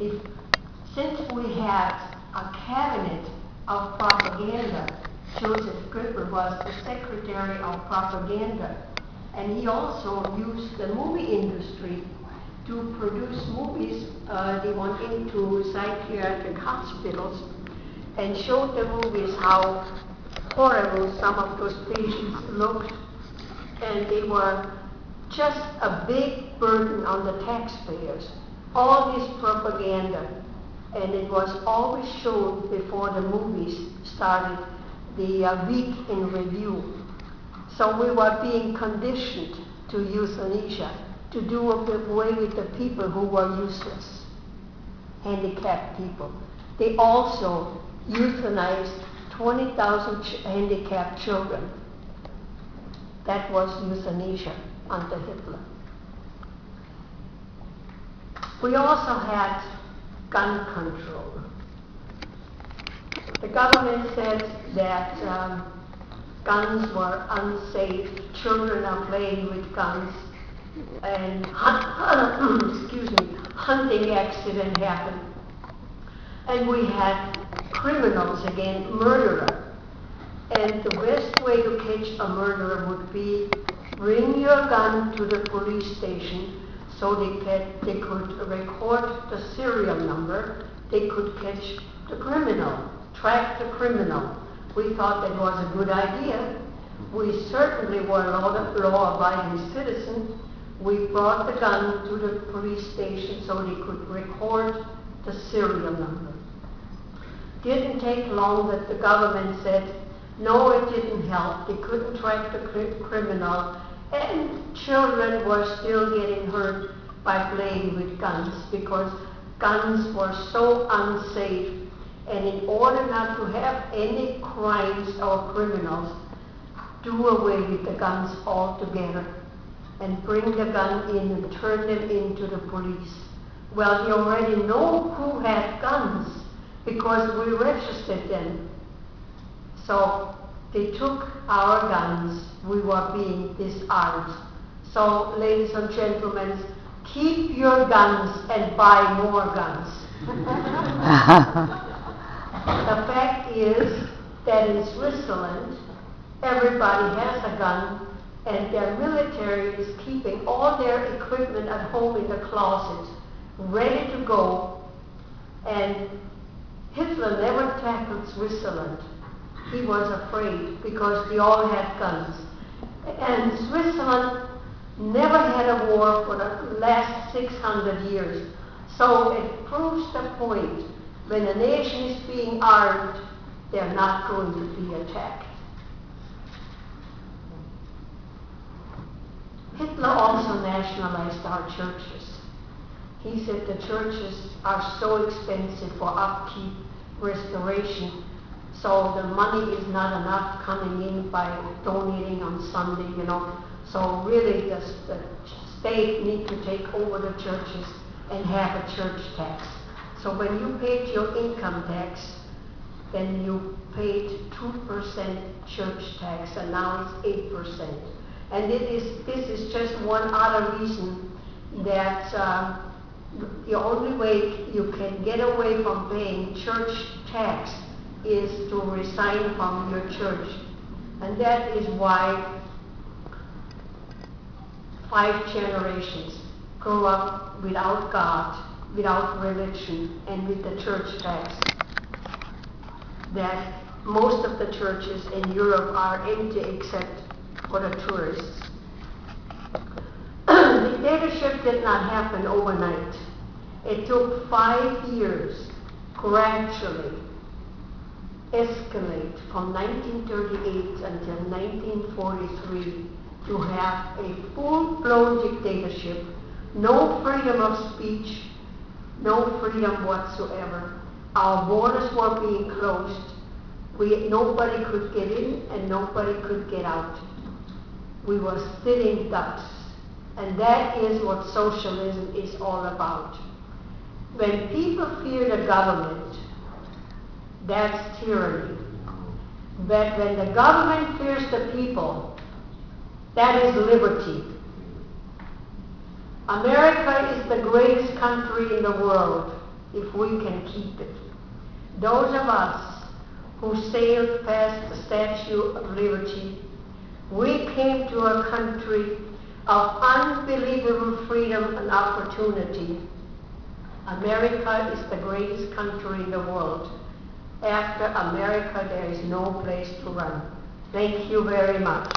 if, since we had a cabinet of propaganda, Joseph Goebbels was the Secretary of Propaganda, and he also used the movie industry to produce movies. They went into psychiatric hospitals and showed the movies how horrible some of those patients looked, and they were just a big burden on the taxpayers. All this propaganda, and it was always shown before the movies started, the week in review. So we were being conditioned to euthanasia, to do away with the people who were useless, handicapped people. They also euthanized 20,000 handicapped children. That was euthanasia under Hitler. We also had gun control. The government said that guns were unsafe, children are playing with guns, and hunting accident happened. And we had criminals again, murderer. And the best way to catch a murderer would be bring your gun to the police station so they could record the serial number, they could catch the criminal, track the criminal. We thought that was a good idea. We certainly were law-abiding citizens. We brought the gun to the police station so they could record the serial number. Didn't take long that the government said, no, it didn't help. They couldn't track the criminal, and children were still getting hurt by playing with guns because guns were so unsafe. And in order not to have any crimes or criminals, do away with the guns altogether and bring the gun in and turn them into the police. Well, you already know who had guns because we registered them. So they took our guns. We were being disarmed. So, ladies and gentlemen, keep your guns and buy more guns. The fact is that in Switzerland, everybody has a gun, and their military is keeping all their equipment at home in the closet, ready to go. And Hitler never tackled Switzerland. He was afraid because they all had guns. And Switzerland never had a war for the last 600 years. So it proves the point. When a nation is being armed, they're not going to be attacked. Hitler also nationalized our churches. He said the churches are so expensive for upkeep, restoration, so the money is not enough coming in by donating on Sunday, So really the state need to take over the churches and have a church tax. So when you paid your income tax, then you paid 2% church tax, and now it's 8%. And this is just one other reason that the only way you can get away from paying church tax is to resign from your church. And that is why 5 generations grow up without God, without religion, and with the church tax. That most of the churches in Europe are empty except for the tourists. Dictatorship did not happen overnight. It took 5 years, gradually escalate from 1938 until 1943 to have a full-blown dictatorship, no freedom of speech, no freedom whatsoever. Our borders were being closed. Nobody could get in and nobody could get out. We were sitting ducks. And that is what socialism is all about. When people fear the government, that's tyranny. But when the government fears the people, that is liberty. America is the greatest country in the world. if we can keep it. Those of us who sailed past the Statue of Liberty, we came to a country of unbelievable freedom and opportunity. America is the greatest country in the world. After America, there is no place to run. Thank you very much.